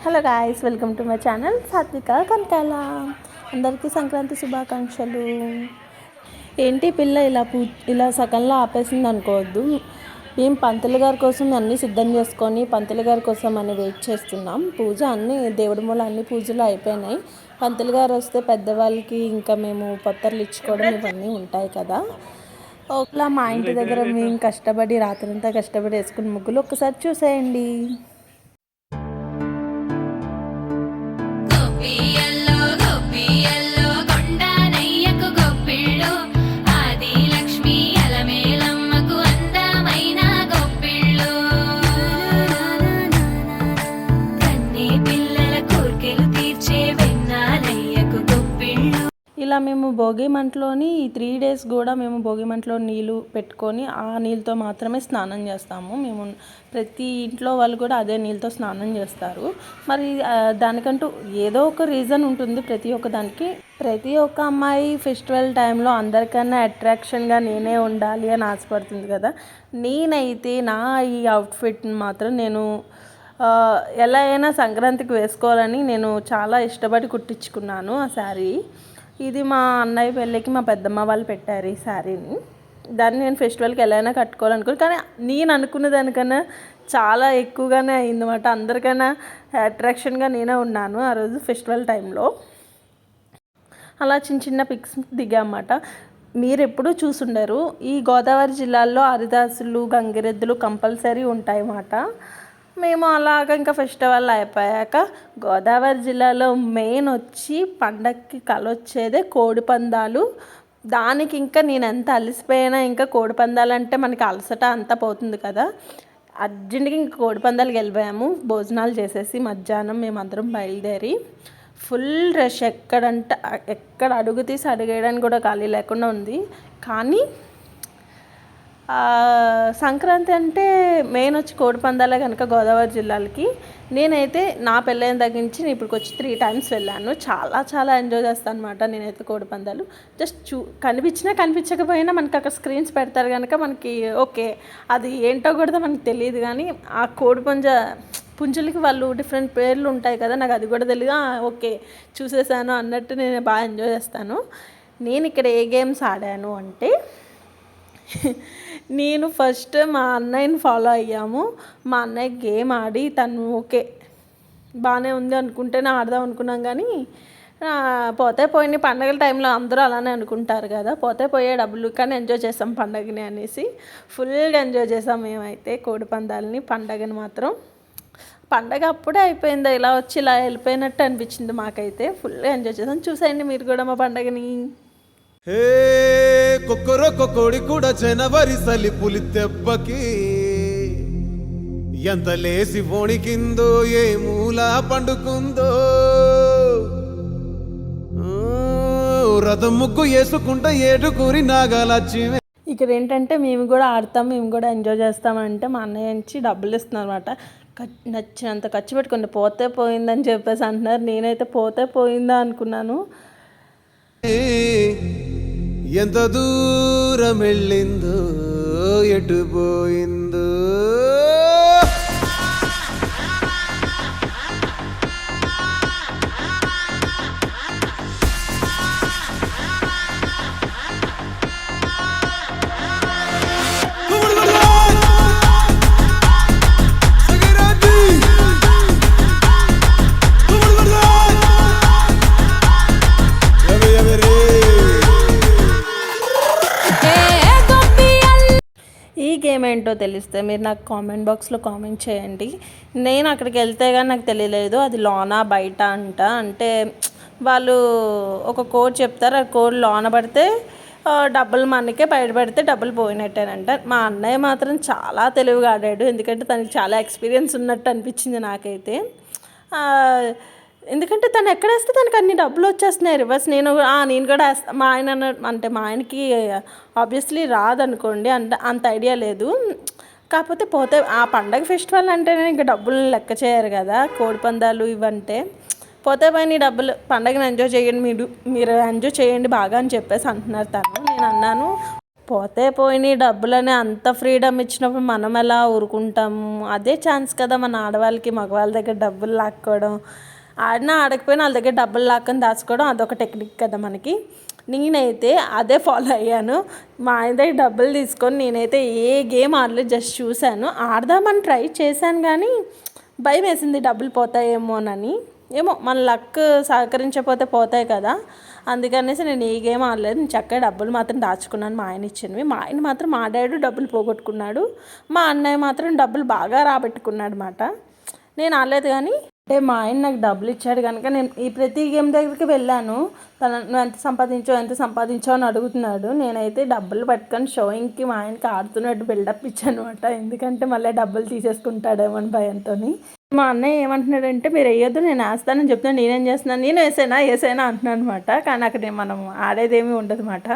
Hello guys, welcome to my channel సాత్విక కనకాల. అందరికీ సంక్రాంతి శుభాకాంక్షలు. ఏంటి పిల్ల ఇలా సగంలో ఆపేసింది అనుకోవద్దు. మేము పంతులు గారి కోసం అన్నీ సిద్ధం చేసుకొని పంతులు గారి కోసం అని వెయిట్ చేస్తున్నాం. పూజ అన్నీ దేవుడి మూల అన్ని పూజలు అయిపోయినాయి. పంతులు గారు వస్తే పెద్దవాళ్ళకి ఇంకా మేము పత్తర్లు ఇచ్చుకోవడం ఇవన్నీ ఉంటాయి కదా. ఒకలా మా ఇంటి దగ్గర మేము కష్టపడి రాత్రంతా కష్టపడి వేసుకున్న ముగ్గులు ఒక్కసారి చూసేయండి. ఇలా మేము భోగి మంటలోని 3 days కూడా మేము భోగి మంటలో నీళ్ళు పెట్టుకొని ఆ నీళ్ళతో మాత్రమే స్నానం చేస్తాము. మేము ప్రతి ఇంట్లో వాళ్ళు కూడా అదే నీళ్ళతో స్నానం చేస్తారు. మరి దానికంటూ ఏదో ఒక రీజన్ ఉంటుంది ప్రతి ఒక్క దానికి. ప్రతి ఒక్క అమ్మాయి ఫెస్టివల్ టైంలో అందరికన్నా అట్రాక్షన్గా నేనే ఉండాలి అని ఆశపడుతుంది కదా. నేనైతే నా ఈ అవుట్ఫిట్ని మాత్రం నేను ఎలా అయినా సంక్రాంతికి వేసుకోవాలని నేను చాలా ఇష్టపడి కుట్టించుకున్నాను ఆ శారీ. ఇది మా అన్నయ్య పెళ్ళికి మా పెద్దమ్మ వాళ్ళు పెట్టారు ఈ శారీని. దాన్ని నేను ఫెస్టివల్కి ఎలా అయినా కట్టుకోవాలనుకున్నాను, కానీ నేను అనుకున్న దానికన్నా చాలా ఎక్కువగానే అయిందన్నమాట. అందరికైనా అట్రాక్షన్గా నేనే ఉన్నాను ఆ రోజు ఫెస్టివల్ టైంలో. అలా చిన్న చిన్న పిక్స్ దిగామన్నమాట. మీరు ఎప్పుడూ చూసుండరు, ఈ గోదావరి జిల్లాల్లో హరిదాసులు గంగిరెద్దులు కంపల్సరీ ఉంటాయన్నమాట. మేము అలాగ ఇంకా ఫెస్టివల్ అయిపోయాక గోదావరి జిల్లాలో మెయిన్ వచ్చి పండగకి కలొచ్చేదే కోడిపందాలు. దానికి ఇంకా నేను ఎంత అలసిపోయినా ఇంకా కోడిపందాలు అంటే మనకి అలసట అంతా పోతుంది కదా. అర్జెంటుగా ఇంక కోడిపందాలకు వెళ్ళిపోయాము. భోజనాలు చేసేసి మధ్యాహ్నం మేమందరం బయలుదేరి ఫుల్ రష్. ఎక్కడ అడుగు తీసి అడిగేయడానికి కూడా ఖాళీ లేకుండా ఉంది. కానీ సంక్రాంతి అంటే మెయిన్ వచ్చి కోడిపందాలే కనుక గోదావరి జిల్లాలకి. నేనైతే నా పెళ్ళైన తగ్గించి నేను ఇప్పటికి వచ్చి 3 times వెళ్ళాను. చాలా ఎంజాయ్ చేస్తాను అనమాట నేనైతే కోడిపందాలు. జస్ట్ కనిపించకపోయినా మనకి అక్కడ స్క్రీన్స్ పెడతారు కనుక మనకి ఓకే, అది ఏంటో కూడా మనకి తెలియదు. కానీ ఆ పుంజులకి వాళ్ళు డిఫరెంట్ పేర్లు ఉంటాయి కదా, నాకు అది కూడా తెలియదు. ఓకే, చూసేసాను అన్నట్టు నేను బాగా ఎంజాయ్ చేస్తాను. నేను ఇక్కడ ఏ గేమ్స్ ఆడాను అంటే, నేను ఫస్ట్ మా అన్నయ్యని ఫాలో అయ్యాము. మా అన్నయ్య గేమ్ ఆడి తను ఓకే బాగానే ఉంది అనుకుంటేనే ఆడదాం అనుకున్నాం. కానీ పోతే పోయిన పండగల టైంలో అందరూ అలానే అనుకుంటారు కదా, పోతే పోయే డబ్బులు, కానీ ఎంజాయ్ చేస్తాం పండగని అనేసి ఫుల్గా ఎంజాయ్ చేసాం మేమైతే కోడిపందాలని. పండగని మాత్రం పండగ అప్పుడే అయిపోయిందా, ఇలా వచ్చి ఇలా వెళ్ళిపోయినట్టు అనిపించింది మాకైతే. ఫుల్గా ఎంజాయ్ చేసాం. చూసేయండి మీరు కూడా మా పండగని. హే కొక్కరొక్క కోడి కూడా జనవరి సలి పులి దెబ్బకి ఎంత లేసి వణికిందో, ఏ మూల పండుకుందో. రథం ముగ్గు వేసుకుంటా ఏడుకూరి నాగాలచ్చి. ఇక్కడ ఏంటంటే మేము కూడా ఆడతాం, మేము కూడా ఎంజాయ్ చేస్తామంటే మా అన్నయ్య నుంచి డబ్బులు ఇస్తున్నారు అనమాట. నచ్చినంత ఖర్చు పెట్టుకోండి, పోతే పోయిందని చెప్పేసి అంటున్నారు. నేనైతే పోతే పోయిందా అనుకున్నాను. ఎంత దూరం వెళ్ళిందో, ఎటు పోయిందో. ఈ గేమ్ ఏంటో తెలిస్తే మీరు నాకు కామెంట్ బాక్స్లో కామెంట్ చేయండి. నేను అక్కడికి వెళ్తే కానీ నాకు తెలియలేదు అది లోన బయట అంట. అంటే వాళ్ళు ఒక కోడ్ చెప్తారు, ఆ కోడ్ లోన పడితే డబ్బులు మనకే, బయట పడితే డబ్బులు పోయినట్టేనంట. మా అన్నయ్య మాత్రం చాలా తెలివిగా ఆడాడు, ఎందుకంటే తనకి చాలా ఎక్స్పీరియన్స్ ఉన్నట్టు అనిపించింది నాకైతే. ఎందుకంటే తను ఎక్కడేస్తే తనకు అన్ని డబ్బులు వచ్చేస్తున్నాయి రివర్స్. నేను కూడా వేస్తాను. మా ఆయనకి ఆబ్వియస్లీ రాదనుకోండి, అంత ఐడియా లేదు. కాకపోతే పోతే ఆ పండగ ఫెస్టివల్ అంటేనే ఇంకా డబ్బులు లెక్క చేయరు కదా, కోడిపందాలు ఇవంటే. పోతే పోయి డబ్బులు, పండగను ఎంజాయ్ చేయండి, మీరు ఎంజాయ్ చేయండి బాగా అని చెప్పేసి అంటున్నారు తను. నేను అన్నాను పోతే పోయినాయి డబ్బులని అంత ఫ్రీడమ్ ఇచ్చినప్పుడు మనం ఎలా ఊరుకుంటాము? అదే ఛాన్స్ కదా మన ఆడవాళ్ళకి మగవాళ్ళ దగ్గర డబ్బులు లాక్కోవడం. ఆడినా ఆడకపోయినా వాళ్ళ దగ్గర డబ్బులు లాక్కొని దాచుకోవడం అదొక టెక్నిక్ కదా మనకి. నేనైతే అదే ఫాలో అయ్యాను. మా ఆయన దగ్గర డబ్బులు తీసుకొని నేనైతే ఏ గేమ్ ఆడలేదు, జస్ట్ చూశాను. ఆడదామని ట్రై చేశాను కానీ భయం వేసింది డబ్బులు పోతాయేమోనని. ఏమో మన లక్ సహకరించకపోతే పోతాయి కదా, అందుకనేసి నేను ఏ గేమ్ ఆడలేదు. నేను చక్కగా డబ్బులు మాత్రం దాచుకున్నాను మా ఆయన ఇచ్చినవి. మా ఆయన మాత్రం మా డాడీ డబ్బులు పోగొట్టుకున్నాడు, మా అన్నయ్య మాత్రం డబ్బులు బాగా రాబెట్టుకున్నాడు అన్నమాట. నేను ఆడలేదు కానీ అంటే మా ఆయన నాకు డబ్బులు ఇచ్చాడు కనుక నేను ఈ ప్రతి గేమ్ దగ్గరికి వెళ్ళాను. నువ్వు ఎంత సంపాదించావు అని అడుగుతున్నాడు. నేనైతే డబ్బులు పట్టుకొని షోయింగ్కి మా ఆయనకి ఆడుతున్నట్టు బిల్డప్ ఇచ్చాను అనమాట. ఎందుకంటే మళ్ళీ డబ్బులు తీసేసుకుంటాడేమో అని భయంతో. మా అన్నయ్య ఏమంటున్నాడంటే మీరు వేయొద్దు నేను వేస్తానని చెప్తున్నాను, నేనేం చేస్తున్నాను, నేను వేసానా అంటున్నాను అనమాట. కానీ అక్కడ మనం ఆడేదేమీ ఉండదు అనమాట.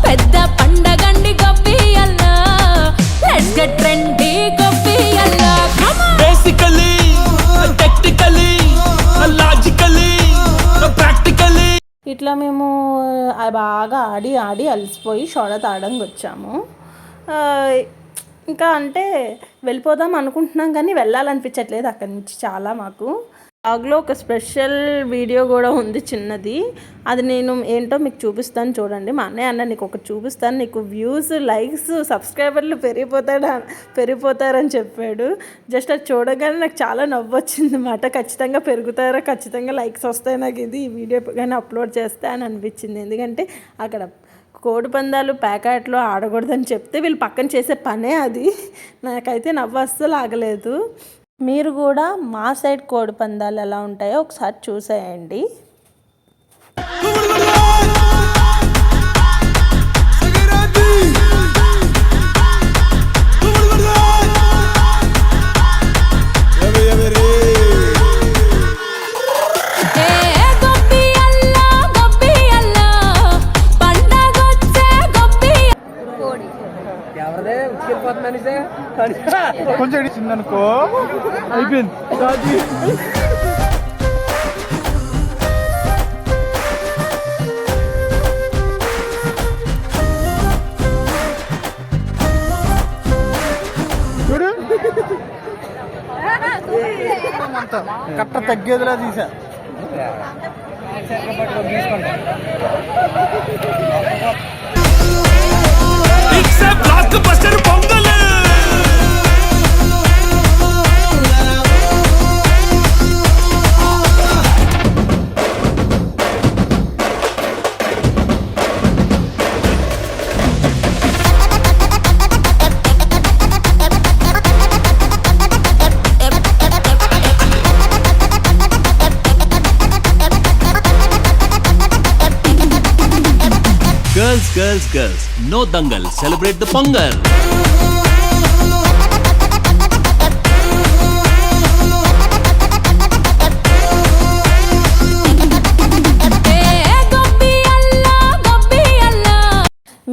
పెద్ద పండగండి గబ్బియల్లా, లెట్స్ గెట్ ట్రెండీ గబ్బియల్లా. బేసికల్లీ టెక్నికల్లీ లాజికల్లీ ప్రాక్టికల్లీ ఇట్లా మేము బాగా ఆడి అలసిపోయి షోడ తాగడానికి వచ్చాము. ఇంకా అంటే వెళ్ళిపోదాం అనుకుంటున్నాం కానీ వెళ్ళాలనిపించట్లేదు అక్కడి నుంచి చాలా. మాకు బ్లాగ్లో ఒక స్పెషల్ వీడియో కూడా ఉంది చిన్నది, అది నేను ఏంటో మీకు చూపిస్తాను చూడండి. మా అన్నయ్య అన్న నీకు ఒకటి చూపిస్తాను, నీకు వ్యూస్ లైక్స్ సబ్స్క్రైబర్లు పెరిగిపోతారని చెప్పాడు. జస్ట్ అది చూడగానే నాకు చాలా నవ్వు వచ్చింది అన్నమాట. ఖచ్చితంగా పెరుగుతారా, ఖచ్చితంగా లైక్స్ వస్తాయి నాకు ఇది ఈ వీడియో కానీ అప్లోడ్ చేస్తే అని అనిపించింది. ఎందుకంటే అక్కడ కోడి పందాలు ప్యాకెట్లో ఆడకూడదని చెప్తే వీళ్ళు పక్కన చేసే పనే అది. నాకైతే నవ్వు అస్సలు ఆగలేదు. మీరు కూడా మా సైడ్ కోడి పందాలు ఎలా ఉంటాయో ఒకసారి చూసేయండి. కొంచెం ఇచ్చిందనుకో అయిపోయింది. చూడు కట్ట తగ్గేదిలా తీసా. Girls, no dangal, celebrate the Pongal.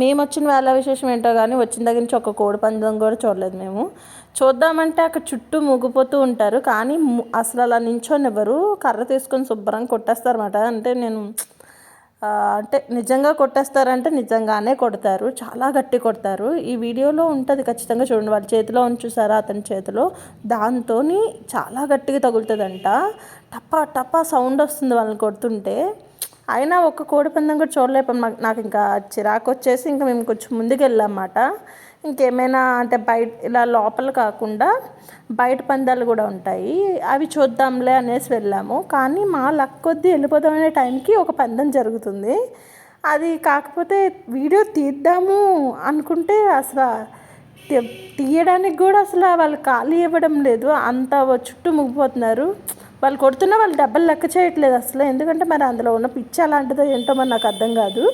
మేము వచ్చిన వేళ విశేషం ఏంటో కానీ వచ్చిన దగ్గర నుంచి ఒక కోడి పందెం కూడా చూడలేదు మేము. చూద్దామంటే అక్కడ చుట్టూ ముగ్గిపోతూ ఉంటారు కానీ అసలు అలా నించోనివ్వరు, కర్ర తీసుకొని శుభ్రంగా కొట్టేస్తారు అన్నమాట. అంటే నిజంగా కొట్టేస్తారంటే నిజంగానే కొడతారు, చాలా గట్టి కొడతారు. ఈ వీడియోలో ఉంటుంది ఖచ్చితంగా చూడండి. వాళ్ళ చేతిలో చూసారా, అతని చేతిలో దాంతో చాలా గట్టిగా తగులుతుందంట. టపా టపా సౌండ్ వస్తుంది వాళ్ళని కొడుతుంటే. అయినా ఒక కోడి పందెం కూడా చూడలేపాం. నాకు ఇంకా చిరాకు వచ్చేసి ఇంకా మేము కొంచెం ముందుకు వెళ్ళామన్నమాట. ఇంకేమైనా అంటే బయట ఇలా లోపల కాకుండా బయట పందాలు కూడా ఉంటాయి, అవి చూద్దాంలే అనేసి వెళ్ళాము. కానీ మా లక్ కొద్దీ వెళ్ళిపోదామనే టైంకి ఒక పందెం జరుగుతుంది. అది కాకపోతే వీడియో తీద్దాము అనుకుంటే అసలు తీయడానికి కూడా అసలు వాళ్ళు ఖాళీ ఇవ్వడం లేదు, అంత చుట్టూ ముగ్గిపోతున్నారు. వాళ్ళు కొడుతున్నా వాళ్ళు డబ్బులు లెక్క చేయట్లేదు అసలు. ఎందుకంటే మరి అందులో ఉన్న పిచ్చి అలాంటిదో ఏంటో మరి నాకు అర్థం కాదు.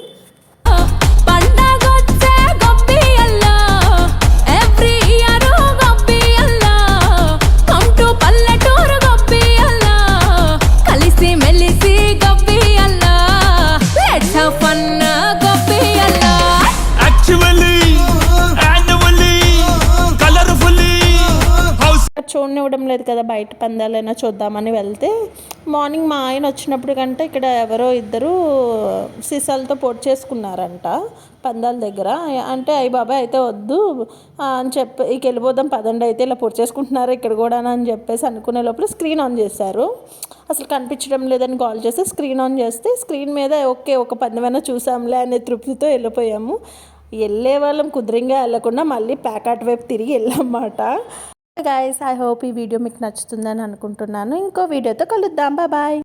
చూడనివ్వడం లేదు కదా, బయట పందాలైనా చూద్దామని వెళ్తే మార్నింగ్ మా ఆయన వచ్చినప్పుడు కంటే ఇక్కడ ఎవరో ఇద్దరు సీసాలతో పొడి చేసుకున్నారంట పందాల దగ్గర. అంటే అయ్యి బాబాయ్ అయితే వద్దు అని చెప్పి ఇక వెళ్ళిపోదాం పదండి, అయితే ఇలా పొడి చేసుకుంటున్నారు ఇక్కడ కూడా అని చెప్పేసి అనుకునే లోపల స్క్రీన్ ఆన్ చేశారు. అసలు కనిపించడం లేదని కాల్ చేస్తే స్క్రీన్ ఆన్ చేస్తే స్క్రీన్ మీద ఓకే ఒక పందెమైనా చూసాంలే అనే తృప్తితో వెళ్ళిపోయాము. వెళ్ళే వాళ్ళం కుదిరంగా వెళ్ళకుండా మళ్ళీ ప్యాకాట్ వైపు తిరిగి వెళ్ళామన్నమాట. గైస్, ఐ హోప్ ఈ వీడియో మీకు నచ్చుతుందని అనుకుంటున్నాను. ఇంకో వీడియోతో కలుద్దాం. బాయ్.